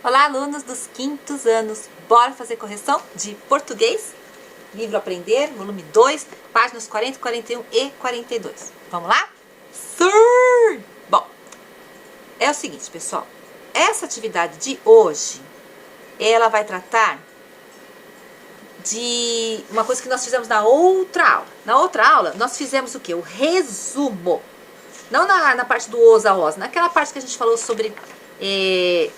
Olá, alunos dos quintos anos. Bora fazer correção de português? Livro Aprender, volume 2, páginas 40, 41 e 42. Vamos lá? Sim! Bom, é o seguinte, pessoal. Essa atividade de hoje, ela vai tratar de uma coisa que nós fizemos na outra aula. Na outra aula, nós fizemos o quê? O resumo. Não na parte do os a os, naquela parte que a gente falou sobre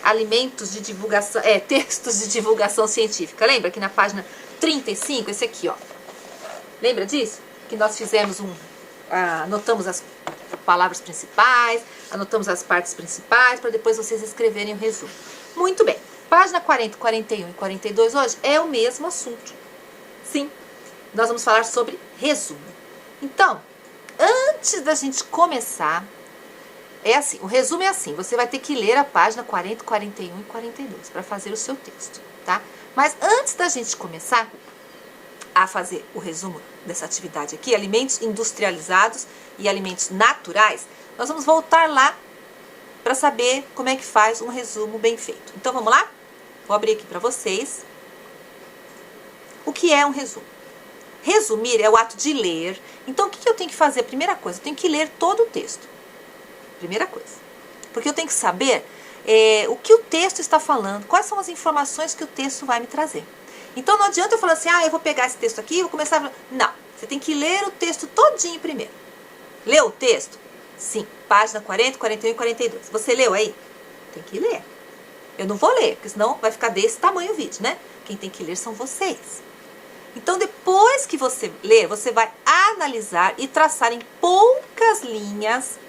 alimentos de divulgação, textos de divulgação científica. Lembra que na página 35, esse aqui, ó. Lembra disso? Que nós fizemos anotamos as palavras principais, anotamos as partes principais, para depois vocês escreverem o resumo. Muito bem. Página 40, 41 e 42 hoje é o mesmo assunto. Sim, nós vamos falar sobre resumo. Então, antes da gente começar, o resumo é assim, você vai ter que ler a página 40, 41 e 42 para fazer o seu texto, tá? Mas antes da gente começar a fazer o resumo dessa atividade aqui, alimentos industrializados e alimentos naturais, nós vamos voltar lá para saber como é que faz um resumo bem feito. Então, vamos lá? Vou abrir aqui para vocês. O que é um resumo? Resumir é o ato de ler. Então, o que eu tenho que fazer? Primeira coisa, eu tenho que ler todo o texto. Primeira coisa. Porque eu tenho que saber o que o texto está falando, quais são as informações que o texto vai me trazer. Então, não adianta eu falar assim, eu vou pegar esse texto aqui e vou começar a... Não, você tem que ler o texto todinho primeiro. Leu o texto? Sim, página 40, 41 e 42. Você leu aí? Tem que ler. Eu não vou ler, porque senão vai ficar desse tamanho o vídeo, né? Quem tem que ler são vocês. Então, depois que você ler, você vai analisar e traçar em poucas linhas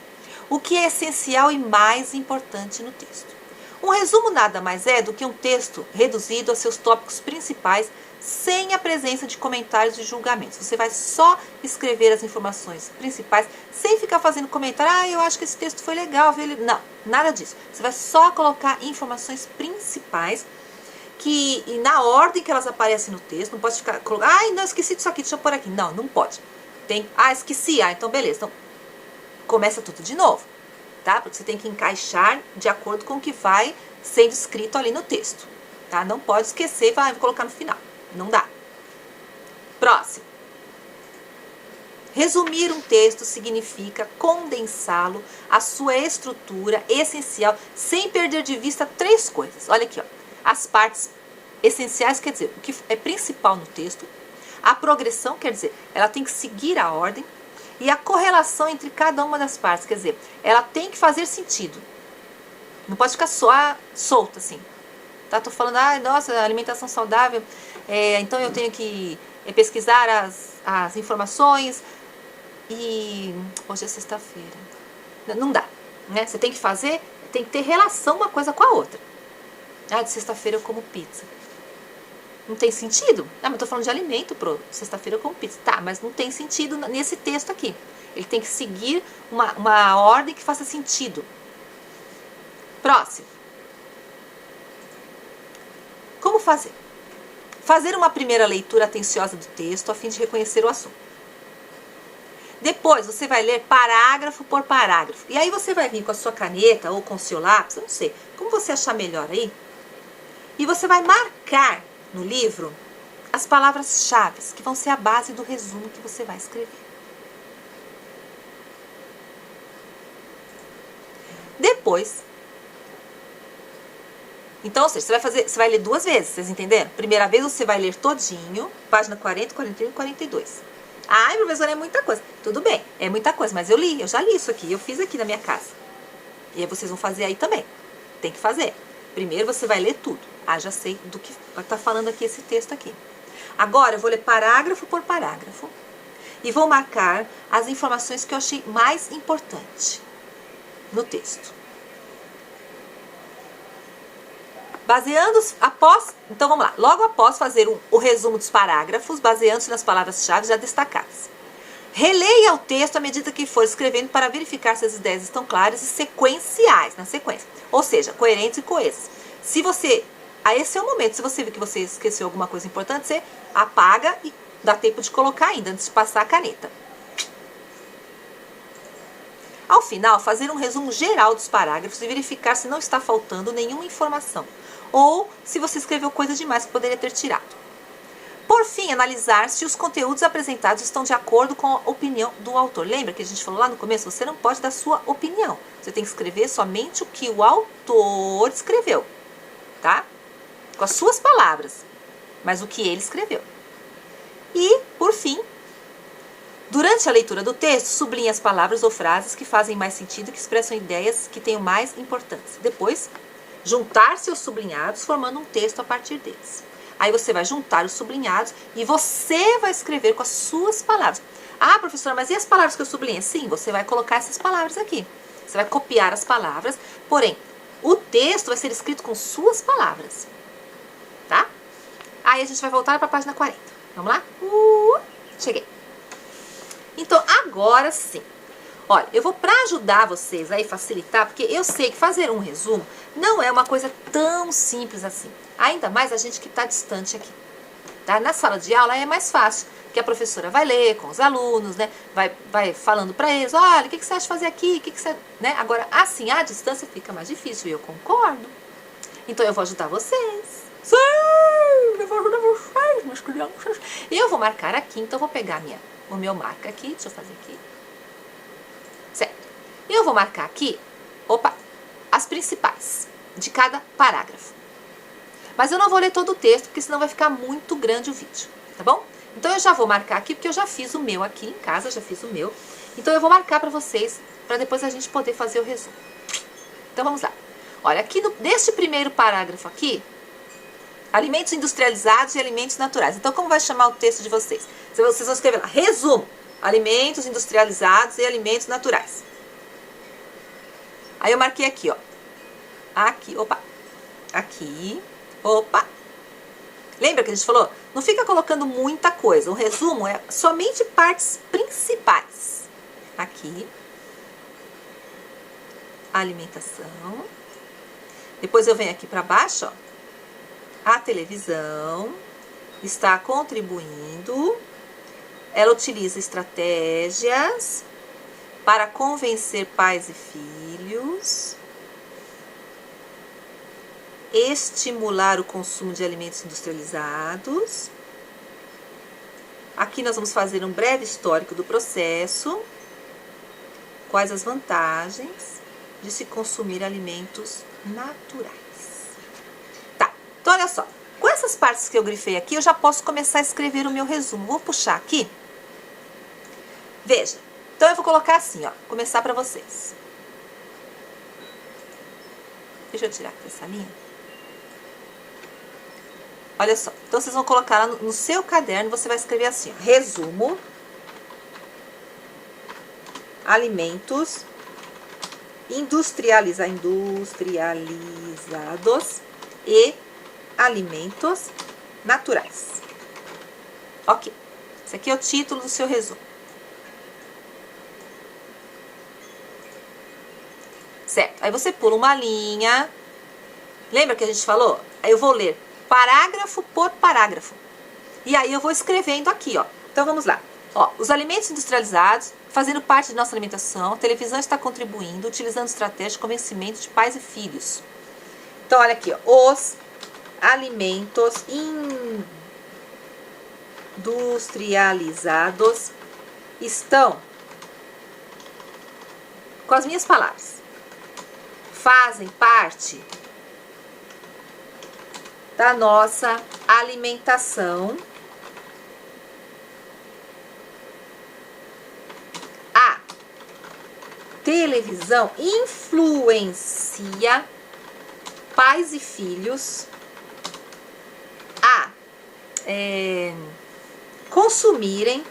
o que é essencial e mais importante no texto. Um resumo nada mais é do que um texto reduzido aos seus tópicos principais, sem a presença de comentários e julgamentos. Você vai só escrever as informações principais, sem ficar fazendo comentário, eu acho que esse texto foi legal, viu? Não, nada disso. Você vai só colocar informações principais e na ordem que elas aparecem no texto. Não pode ficar colocando, não, esqueci disso aqui, deixa eu pôr aqui. Não, não pode. Esqueci, então beleza. Então, começa tudo de novo, tá? Porque você tem que encaixar de acordo com o que vai sendo escrito ali no texto, tá? Não pode esquecer e falar, vou colocar no final. Não dá. Próximo. Resumir um texto significa condensá-lo, a sua estrutura essencial, sem perder de vista três coisas. Olha aqui, ó. As partes essenciais, quer dizer, o que é principal no texto. A progressão, quer dizer, ela tem que seguir a ordem. E a correlação entre cada uma das partes, quer dizer, ela tem que fazer sentido. Não pode ficar só solta assim. Tá? Tô falando, nossa, alimentação saudável, então eu tenho que pesquisar as informações e hoje é sexta-feira. Não dá, né? Você tem que fazer, tem que ter relação uma coisa com a outra. De sexta-feira eu como pizza. Não tem sentido? Mas eu tô falando de alimento, sexta-feira eu como pizza. Tá, mas não tem sentido nesse texto aqui. Ele tem que seguir uma ordem que faça sentido. Próximo. Como fazer? Fazer uma primeira leitura atenciosa do texto a fim de reconhecer o assunto. Depois você vai ler parágrafo por parágrafo. E aí você vai vir com a sua caneta ou com o seu lápis, eu não sei, como você achar melhor aí. E você vai marcar no livro as palavras-chave que vão ser a base do resumo que você vai escrever. Depois, então, ou seja, você vai ler duas vezes, vocês entenderam? Primeira vez você vai ler todinho, página 40, 41 e 42. Professora, é muita coisa. Tudo bem, é muita coisa, mas eu já li isso aqui, eu fiz aqui na minha casa. E aí vocês vão fazer aí também. Tem que fazer. Primeiro você vai ler tudo. Já sei do que está falando aqui esse texto aqui. Agora eu vou ler parágrafo por parágrafo e vou marcar as informações que eu achei mais importante no texto. Então vamos lá, logo após fazer o resumo dos parágrafos, baseando-se nas palavras-chave já destacadas. Releia o texto à medida que for escrevendo para verificar se as ideias estão claras e sequenciais, na sequência. Ou seja, coerentes e coesas. Esse é o momento, se você ver que você esqueceu alguma coisa importante, você apaga e dá tempo de colocar ainda, antes de passar a caneta. Ao final, fazer um resumo geral dos parágrafos e verificar se não está faltando nenhuma informação, ou se você escreveu coisa demais que poderia ter tirado. Por fim, analisar se os conteúdos apresentados estão de acordo com a opinião do autor. Lembra que a gente falou lá no começo? Você não pode dar sua opinião. Você tem que escrever somente o que o autor escreveu, tá? Com as suas palavras, mas o que ele escreveu. E, por fim, durante a leitura do texto, sublinhe as palavras ou frases que fazem mais sentido e que expressam ideias que tenham mais importância. Depois, juntar seus sublinhados, formando um texto a partir deles. Aí você vai juntar os sublinhados e você vai escrever com as suas palavras. Ah, professora, mas e as palavras que eu sublinhei? Sim, você vai colocar essas palavras aqui. Você vai copiar as palavras, porém, o texto vai ser escrito com suas palavras. Tá? Aí a gente vai voltar para a página 40. Vamos lá? Cheguei. Então, agora sim. Olha, eu vou para ajudar vocês aí, facilitar, porque eu sei que fazer um resumo não é uma coisa tão simples assim. Ainda mais a gente que está distante aqui. Tá? Na sala de aula é mais fácil, que a professora vai ler com os alunos, né? Vai falando para eles, olha, o que você acha de fazer aqui? O que você... né? Agora, assim, à distância fica mais difícil, e eu concordo. Então, eu vou ajudar vocês. Sim, eu vou ajudar vocês, meus crianças. E eu vou marcar aqui, então eu vou pegar o meu marca aqui, deixa eu fazer aqui. Certo. E eu vou marcar aqui, as principais de cada parágrafo. Mas eu não vou ler todo o texto, porque senão vai ficar muito grande o vídeo, tá bom? Então eu já vou marcar aqui, porque eu já fiz o meu aqui em casa, já fiz o meu. Então eu vou marcar para vocês, para depois a gente poder fazer o resumo. Então vamos lá. Olha, aqui neste primeiro parágrafo aqui, alimentos industrializados e alimentos naturais. Então como vai chamar o texto de vocês? Vocês vão escrever lá, resumo, alimentos industrializados e alimentos naturais. Aí eu marquei aqui, ó. Aqui, aqui, Lembra que a gente falou? Não fica colocando muita coisa. O resumo é somente partes principais. Aqui. Alimentação. Depois eu venho aqui para baixo, ó. A televisão está contribuindo. Ela utiliza estratégias para convencer pais e filhos, estimular o consumo de alimentos industrializados. Aqui nós vamos fazer um breve histórico do processo. Quais as vantagens de se consumir alimentos naturais. Tá, então olha só. Com essas partes que eu grifei aqui, eu já posso começar a escrever o meu resumo. Vou puxar aqui. Veja. Então eu vou colocar assim, ó. Começar para vocês. Deixa eu tirar aqui essa linha. Olha só, então vocês vão colocar lá no seu caderno, você vai escrever assim, ó, resumo, alimentos industrializados e alimentos naturais. Ok, esse aqui é o título do seu resumo. Certo, aí você pula uma linha, lembra que a gente falou? Aí eu vou ler parágrafo por parágrafo. E aí eu vou escrevendo aqui, ó. Então vamos lá. Ó, os alimentos industrializados, fazendo parte de nossa alimentação, a televisão está contribuindo, utilizando estratégias de convencimento de pais e filhos. Então olha aqui, ó. Os alimentos industrializados estão, com as minhas palavras, fazem parte da nossa alimentação. A televisão influencia pais e filhos a consumirem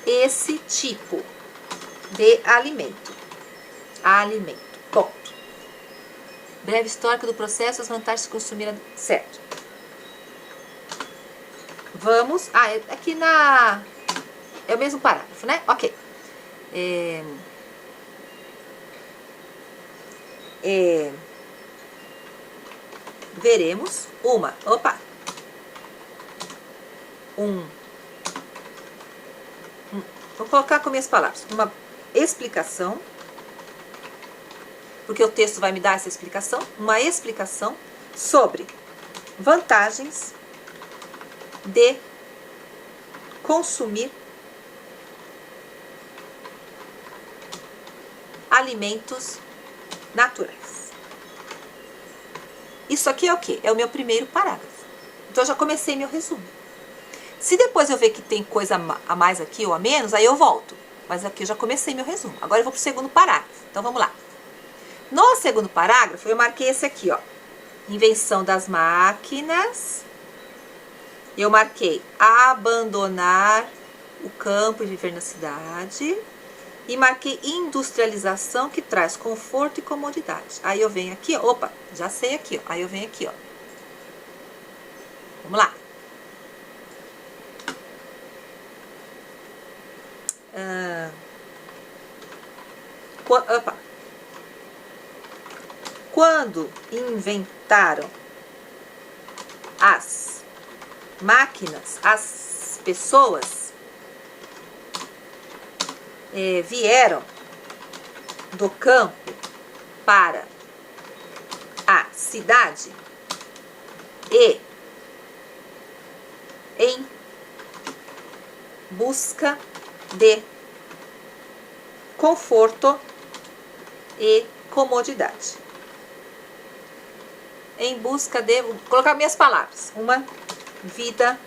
esse tipo de alimento. Ponto. Breve histórico do processo, as vantagens de consumir... Certo. Vamos... Ah, aqui na... É o mesmo parágrafo, né? Ok. Veremos uma... Vou colocar com minhas palavras. Uma explicação, porque o texto vai me dar essa explicação, uma explicação sobre vantagens de consumir alimentos naturais. Isso aqui é o quê? É o meu primeiro parágrafo. Então, eu já comecei meu resumo. Se depois eu ver que tem coisa a mais aqui ou a menos, aí eu volto. Mas aqui eu já comecei meu resumo. Agora eu vou para o segundo parágrafo. Então, vamos lá. No segundo parágrafo, eu marquei esse aqui, ó. Invenção das máquinas. Eu marquei abandonar o campo e viver na cidade. E marquei industrialização, que traz conforto e comodidade. Aí eu venho aqui, ó. Opa, já sei aqui, ó. Aí eu venho aqui, ó. Vamos lá. Opa. Quando inventaram as máquinas, as pessoas vieram do campo para a cidade e em busca de conforto e comodidade. Em busca de, vou colocar minhas palavras, uma vida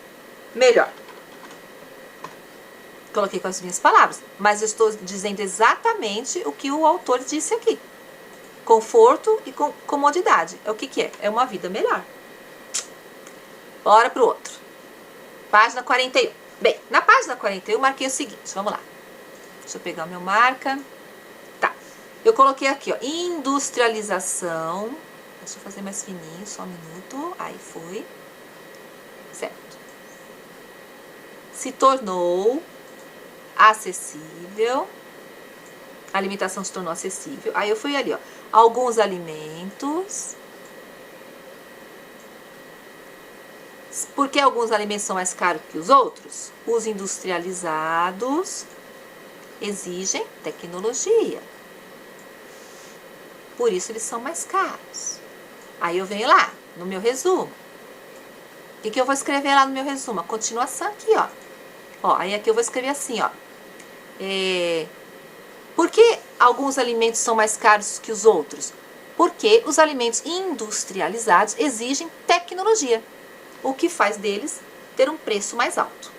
melhor. Coloquei com as minhas palavras, mas eu estou dizendo exatamente o que o autor disse aqui. Conforto e comodidade. É o que é? É uma vida melhor. Bora pro outro. Página 41. Bem, na página 41 eu marquei o seguinte, vamos lá. Deixa eu pegar o meu marca. Tá. Eu coloquei aqui, ó, industrialização. Deixa eu fazer mais fininho, só um minuto. Aí foi. Certo. Se tornou acessível. A alimentação se tornou acessível. Aí eu fui ali, ó. Alguns alimentos. Por que alguns alimentos são mais caros que os outros? Os industrializados exigem tecnologia. Por isso eles são mais caros. Aí eu venho lá, no meu resumo. O que eu vou escrever lá no meu resumo? A continuação aqui, ó. Ó, aí aqui eu vou escrever assim, ó. Por que alguns alimentos são mais caros que os outros? Porque os alimentos industrializados exigem tecnologia, o que faz deles ter um preço mais alto.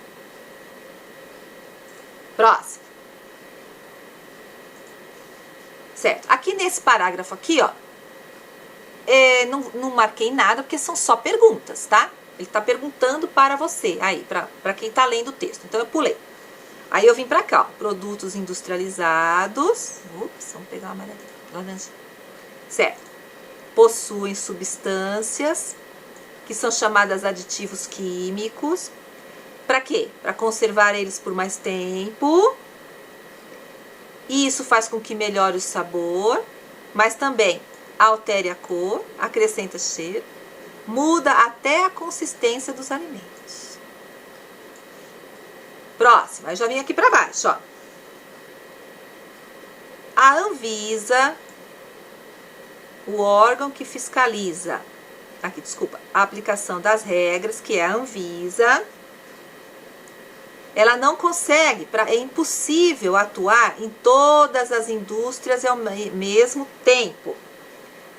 Próximo. Certo? Aqui nesse parágrafo aqui, ó, não marquei nada, porque são só perguntas, tá? Ele tá perguntando para você, aí, para quem tá lendo o texto. Então, eu pulei. Aí, eu vim pra cá, ó, produtos industrializados. Ups, vamos pegar uma laranja. Certo. Possuem substâncias que são chamadas aditivos químicos. Para quê? Para conservar eles por mais tempo. E isso faz com que melhore o sabor, mas também altere a cor, acrescenta cheiro, muda até a consistência dos alimentos. Próximo, aí já vim aqui para baixo, ó. A Anvisa, o órgão que fiscaliza, aqui, desculpa, a aplicação das regras, que é a Anvisa, ela não consegue, é impossível atuar em todas as indústrias ao mesmo tempo.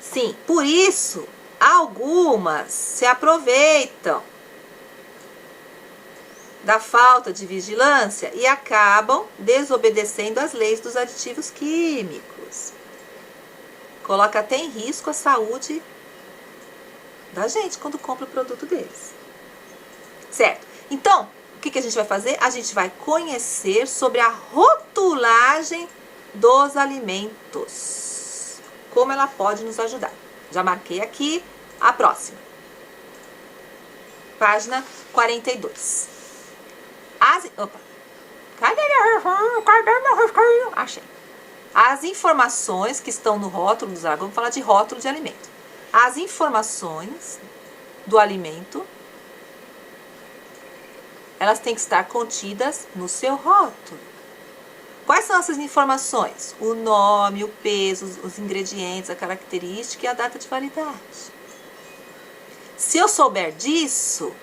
Sim, por isso, algumas se aproveitam da falta de vigilância e acabam desobedecendo as leis dos aditivos químicos. Coloca até em risco a saúde da gente quando compra o produto deles. Certo? Então, o que a gente vai fazer? A gente vai conhecer sobre a rotulagem dos alimentos. Como ela pode nos ajudar. Já marquei aqui a próxima. Página 42. Opa. Cadê meu risquinho? Achei. As informações que estão no rótulo dos alimentos. Vamos falar de rótulo de alimento. As informações do alimento, elas têm que estar contidas no seu rótulo. Quais são essas informações? O nome, o peso, os ingredientes, a característica e a data de validade. Se eu souber disso,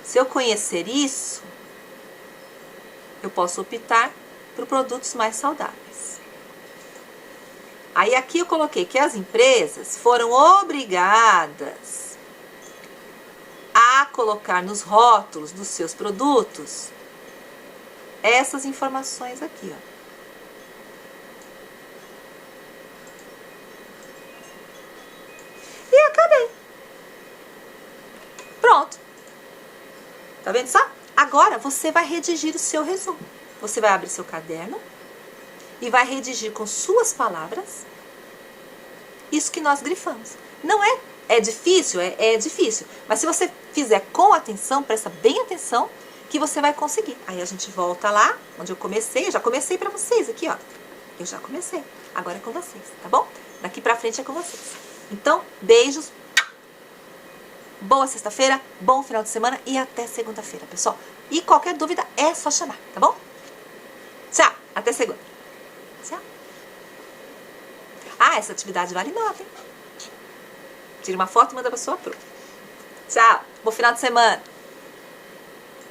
se eu conhecer isso, eu posso optar por produtos mais saudáveis. Aí aqui eu coloquei que as empresas foram obrigadas a colocar nos rótulos dos seus produtos essas informações aqui, ó. E acabei. Pronto. Tá vendo só? Agora você vai redigir o seu resumo. Você vai abrir seu caderno e vai redigir com suas palavras isso que nós grifamos. Não é difícil? É difícil. Mas se você fizer com atenção, presta bem atenção, que você vai conseguir. Aí a gente volta lá, onde eu comecei. Eu já comecei pra vocês aqui, ó. Eu já comecei. Agora é com vocês, tá bom? Daqui pra frente é com vocês. Então, beijos. Boa sexta-feira, bom final de semana e até segunda-feira, pessoal. E qualquer dúvida é só chamar, tá bom? Tchau, até segunda. Tchau. Ah, essa atividade vale nota, hein? Tira uma foto e manda pra sua prof. Tchau, bom final de semana.